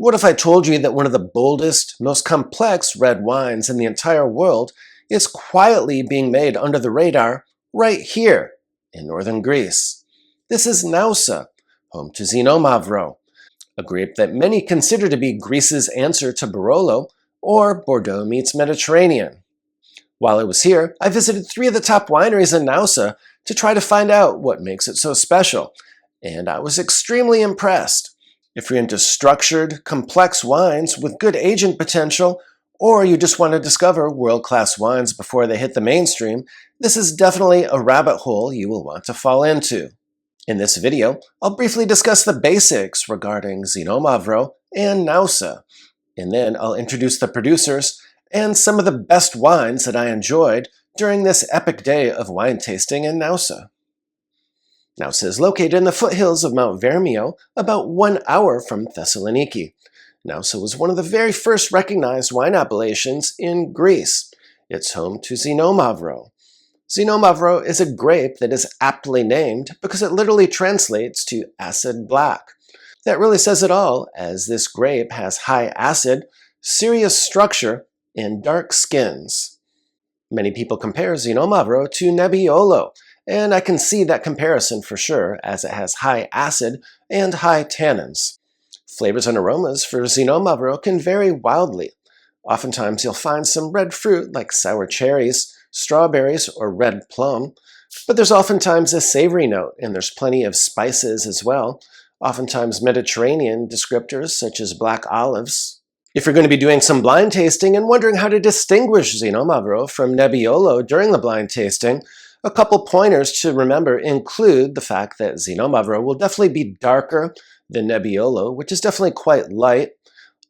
What if I told you that one of the boldest, most complex red wines in the entire world is quietly being made under the radar right here in northern Greece? This is Naoussa, home to Xinomavro, a grape that many consider to be Greece's answer to Barolo, or Bordeaux meets Mediterranean. While I was here, I visited 3 of the top wineries in Naoussa to try to find out what makes it so special, and I was extremely impressed. If you're into structured, complex wines with good aging potential, or you just want to discover world-class wines before they hit the mainstream, this is definitely a rabbit hole you will want to fall into. In this video, I'll briefly discuss the basics regarding Xinomavro and Naoussa, and then I'll introduce the producers and some of the best wines that I enjoyed during this epic day of wine tasting in Naoussa. Naoussa is located in the foothills of Mount Vermio, about 1 hour from Thessaloniki. Naoussa was one of the very first recognized wine appellations in Greece. It's home to Xinomavro. Xinomavro is a grape that is aptly named because it literally translates to acid black. That really says it all, as this grape has high acid, serious structure, and dark skins. Many people compare Xinomavro to Nebbiolo, and I can see that comparison for sure, as it has high acid and high tannins. Flavors and aromas for Xinomavro can vary wildly. Oftentimes you'll find some red fruit like sour cherries, strawberries, or red plum, but there's oftentimes a savory note, and there's plenty of spices as well, oftentimes Mediterranean descriptors such as black olives. If you're going to be doing some blind tasting and wondering how to distinguish Xinomavro from Nebbiolo during the blind tasting, a couple pointers to remember include the fact that Xinomavro will definitely be darker than Nebbiolo, which is definitely quite light.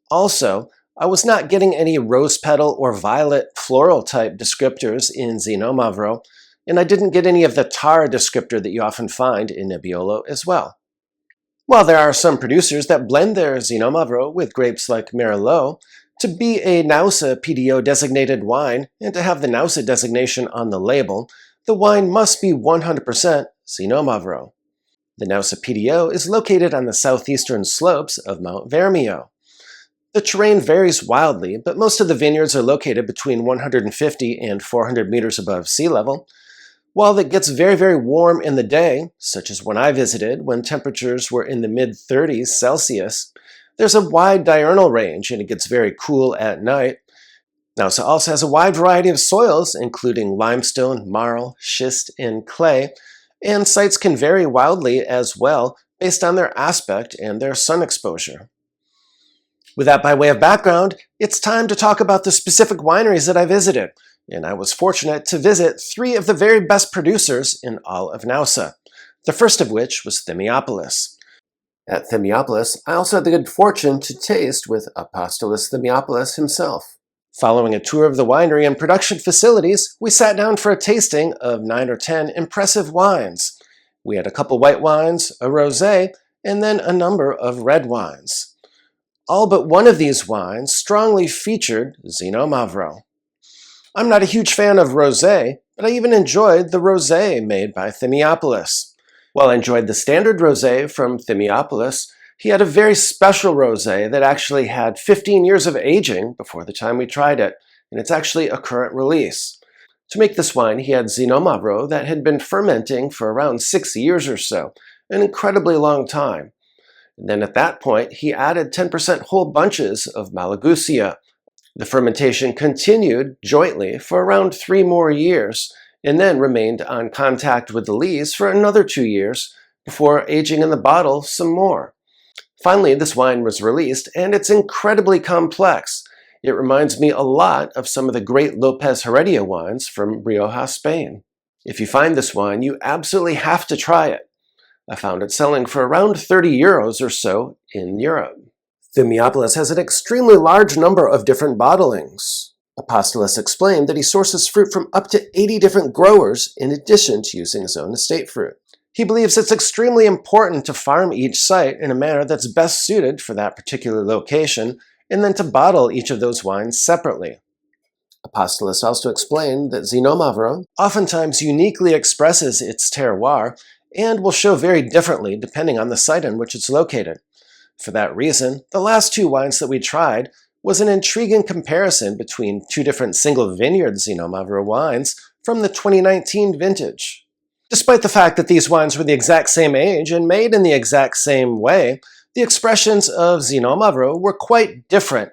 Also, I was not getting any rose petal or violet floral type descriptors in Xinomavro, and I didn't get any of the tar descriptor that you often find in Nebbiolo as well. While there are some producers that blend their Xinomavro with grapes like Merlot, to be a Naoussa PDO designated wine and to have the Naoussa designation on the label, the wine must be 100% Xinomavro. The Naoussa PDO is located on the southeastern slopes of Mount Vermio. The terrain varies wildly, but most of the vineyards are located between 150 and 400 meters above sea level. While it gets very, very warm in the day, such as when I visited, when temperatures were in the mid-30s Celsius, there's a wide diurnal range and it gets very cool at night. Naoussa also has a wide variety of soils, including limestone, marl, schist, and clay, and sites can vary wildly as well based on their aspect and their sun exposure. With that by way of background, it's time to talk about the specific wineries that I visited, and I was fortunate to visit 3 of the very best producers in all of Naoussa, the first of which was Thymiopoulos. At Thymiopoulos, I also had the good fortune to taste with Apostolos Thymiopoulos himself. Following a tour of the winery and production facilities, we sat down for a tasting of 9 or 10 impressive wines. We had a couple white wines, a rosé, and then a number of red wines. All but one of these wines strongly featured Xinomavro. I'm not a huge fan of rosé, but I even enjoyed the rosé made by Thymiopoulos. While I enjoyed the standard rosé from Thymiopoulos, he had a very special rosé that actually had 15 years of aging before the time we tried it, and it's actually a current release. To make this wine, he had Xinomavro that had been fermenting for around 6 years or so, an incredibly long time. And then at that point, he added 10% whole bunches of Malagousia. The fermentation continued jointly for around 3 more years, and then remained on contact with the lees for another 2 years before aging in the bottle some more. Finally, this wine was released, and it's incredibly complex. It reminds me a lot of some of the great Lopez Heredia wines from Rioja, Spain. If you find this wine, you absolutely have to try it. I found it selling for around 30 euros or so in Europe. Thymiopoulos has an extremely large number of different bottlings. Apostolos explained that he sources fruit from up to 80 different growers in addition to using his own estate fruit. He believes it's extremely important to farm each site in a manner that's best suited for that particular location, and then to bottle each of those wines separately. Apostolos also explained that Xinomavro oftentimes uniquely expresses its terroir and will show very differently depending on the site in which it's located. For that reason, the last two wines that we tried was an intriguing comparison between two different single vineyard Xinomavro wines from the 2019 vintage. Despite the fact that these wines were the exact same age and made in the exact same way, the expressions of Xinomavro were quite different.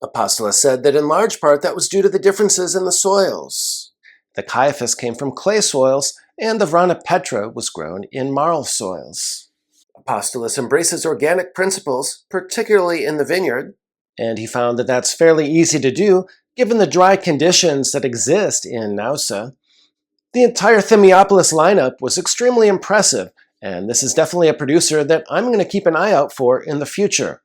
Apostolos said that in large part that was due to the differences in the soils. The Caiaphas came from clay soils, and the Vrana Petra was grown in marl soils. Apostolos embraces organic principles, particularly in the vineyard, and he found that that's fairly easy to do given the dry conditions that exist in Naoussa. The entire Thymiopoulos lineup was extremely impressive, and this is definitely a producer that I'm going to keep an eye out for in the future.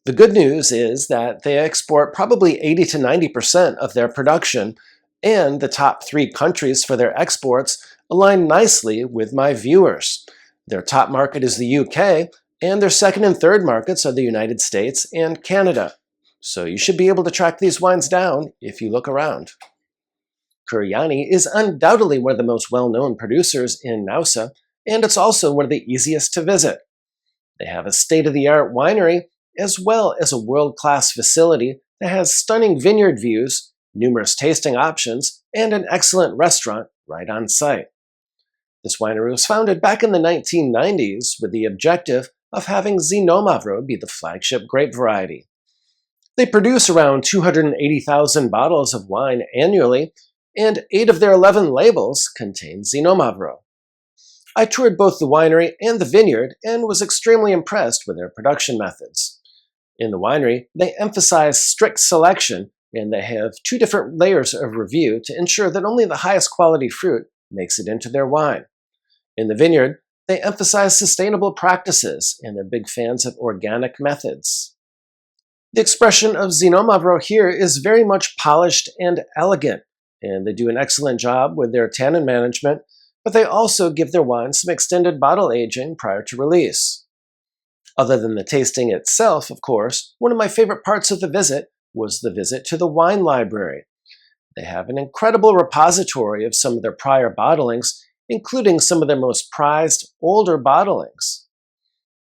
The good news is that they export probably 80 to 90% of their production, and the top 3 countries for their exports align nicely with my viewers. Their top market is the UK, and their second and third markets are the United States and Canada. So you should be able to track these wines down if you look around. Kir-Yianni is undoubtedly one of the most well-known producers in Naoussa, and it's also one of the easiest to visit. They have a state-of-the-art winery, as well as a world-class facility that has stunning vineyard views, numerous tasting options, and an excellent restaurant right on site. This winery was founded back in the 1990s with the objective of having Xinomavro be the flagship grape variety. They produce around 280,000 bottles of wine annually, and 8 of their 11 labels contain Xinomavro. I toured both the winery and the vineyard and was extremely impressed with their production methods. In the winery, they emphasize strict selection, and they have 2 different layers of review to ensure that only the highest quality fruit makes it into their wine. In the vineyard, they emphasize sustainable practices, and they're big fans of organic methods. The expression of Xinomavro here is very much polished and elegant, and they do an excellent job with their tannin management, but they also give their wine some extended bottle aging prior to release. Other than the tasting itself, of course, one of my favorite parts of the visit was the visit to the wine library. They have an incredible repository of some of their prior bottlings, including some of their most prized, older bottlings.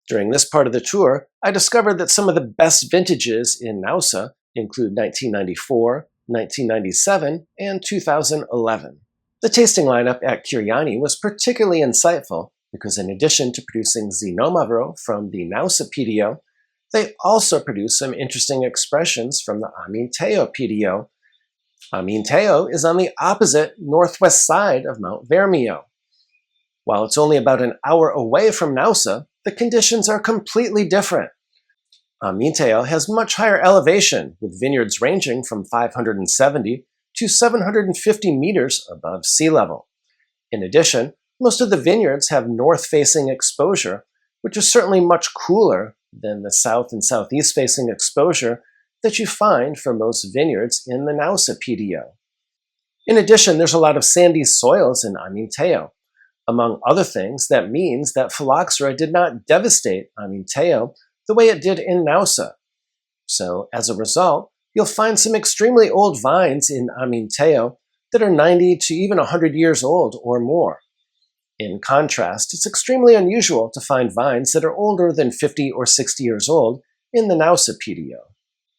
During this part of the tour, I discovered that some of the best vintages in Naoussa include 1994, 1997, and 2011. The tasting lineup at Kir-Yianni was particularly insightful because in addition to producing Xinomavro from the Naoussa PDO, they also produce some interesting expressions from the Aminteo PDO. Aminteo is on the opposite northwest side of Mount Vermio. While it's only about an hour away from Naoussa, the conditions are completely different. Aminteo has much higher elevation, with vineyards ranging from 570 to 750 meters above sea level. In addition, most of the vineyards have north-facing exposure, which is certainly much cooler than the south and southeast-facing exposure that you find for most vineyards in the Naoussa PDO. In addition, there's a lot of sandy soils in Aminteo. Among other things, that means that phylloxera did not devastate Aminteo the way it did in Naoussa. So, as a result, you'll find some extremely old vines in Aminteo that are 90 to even 100 years old or more. In contrast, it's extremely unusual to find vines that are older than 50 or 60 years old in the Naoussa PDO.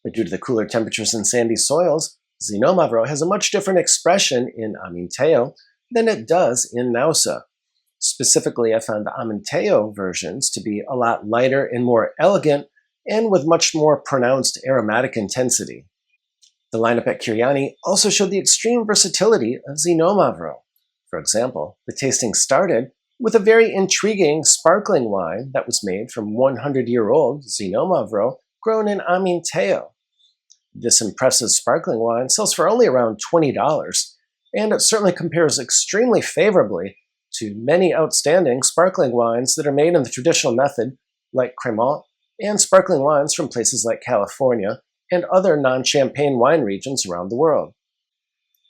But due to the cooler temperatures and sandy soils, Xinomavro has a much different expression in Aminteo than it does in Naoussa. Specifically, I found the Aminteo versions to be a lot lighter and more elegant, and with much more pronounced aromatic intensity. The lineup at Kir-Yianni also showed the extreme versatility of Xinomavro. For example, the tasting started with a very intriguing sparkling wine that was made from 100-year-old Xinomavro grown in Aminteo. This impressive sparkling wine sells for only around $20, and it certainly compares extremely favorably to many outstanding sparkling wines that are made in the traditional method, like Cremant, and sparkling wines from places like California and other non-champagne wine regions around the world.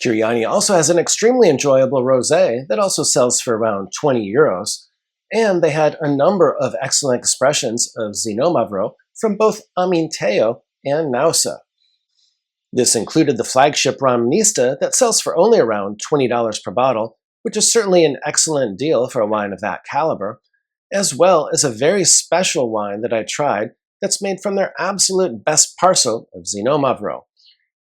Kir-Yianni also has an extremely enjoyable rosé that also sells for around 20 euros, and they had a number of excellent expressions of Xinomavro from both Aminteo and Naoussa. This included the flagship Ramnista that sells for only around $20 per bottle, which is certainly an excellent deal for a wine of that caliber, as well as a very special wine that I tried that's made from their absolute best parcel of Xinomavro.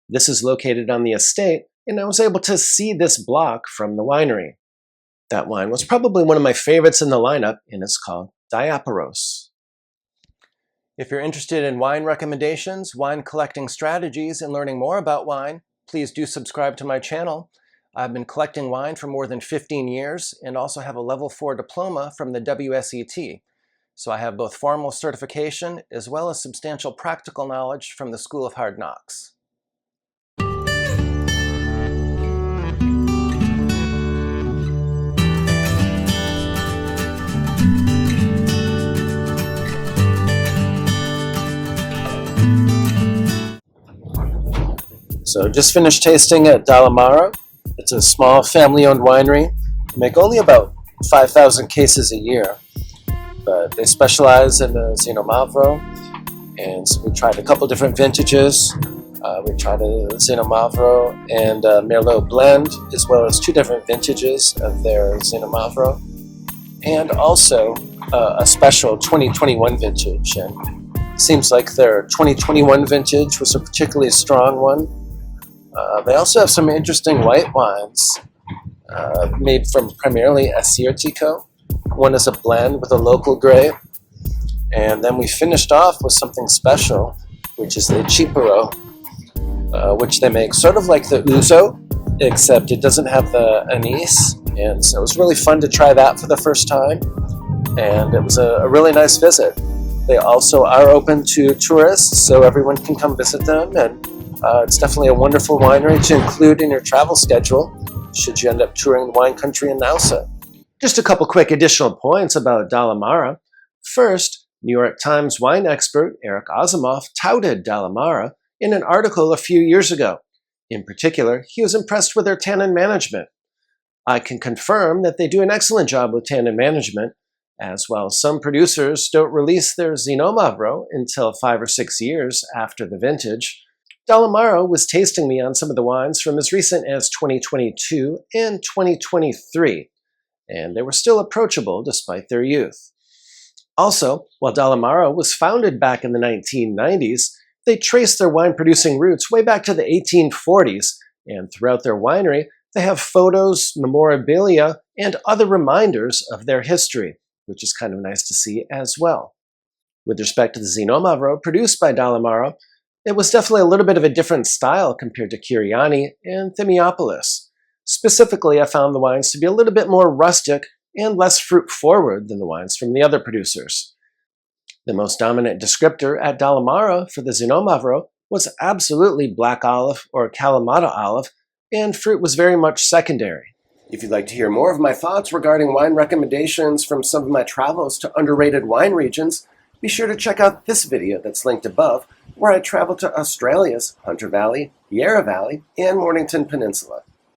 This is located on the estate, and I was able to see this block from the winery. That wine was probably one of my favorites in the lineup, and it's called Diaparos. If you're interested in wine recommendations, wine collecting strategies, and learning more about wine, please do subscribe to my channel. I've been collecting wine for more than 15 years and also have a level 4 diploma from the WSET. So I have both formal certification as well as substantial practical knowledge from the School of Hard Knocks. So just finished tasting at Dalamara. It's a small family-owned winery. They make only about 5,000 cases a year, but they specialize in the Xinomavro, and so we tried a couple different vintages. We tried a Xinomavro and a Merlot blend, as well as 2 different vintages of their Xinomavro, and also a special 2021 vintage. And it seems like their 2021 vintage was a particularly strong one. They also have some interesting white wines made from primarily Asiatico. One is a blend with a local grape. And then we finished off with something special, which is the Chiparo, which they make sort of like the Ouzo, except it doesn't have the anise. And so it was really fun to try that for the first time. And it was a really nice visit. They also are open to tourists, so everyone can come visit them. And it's definitely a wonderful winery to include in your travel schedule, should you end up touring the wine country in Naoussa. Just a couple quick additional points about Dalamara. First, New York Times wine expert Eric Asimov touted Dalamara in an article a few years ago. In particular, he was impressed with their tannin management. I can confirm that they do an excellent job with tannin management, as while some producers don't release their Xinomavro until 5 or 6 years after the vintage, Dalamara was tasting me on some of the wines from as recent as 2022 and 2023, and they were still approachable despite their youth. Also, while Dalamara was founded back in the 1990s, they traced their wine-producing roots way back to the 1840s, and throughout their winery, they have photos, memorabilia, and other reminders of their history, which is kind of nice to see as well. With respect to the Xinomavro produced by Dalamara, it was definitely a little bit of a different style compared to Kir-Yianni and Thymiopoulos. Specifically, I found the wines to be a little bit more rustic and less fruit-forward than the wines from the other producers. The most dominant descriptor at Dalamara for the Xinomavro was absolutely black olive or Kalamata olive, and fruit was very much secondary. If you'd like to hear more of my thoughts regarding wine recommendations from some of my travels to underrated wine regions, be sure to check out this video that's linked above, where I traveled to Australia's Hunter Valley, Yarra Valley, and Mornington Peninsula.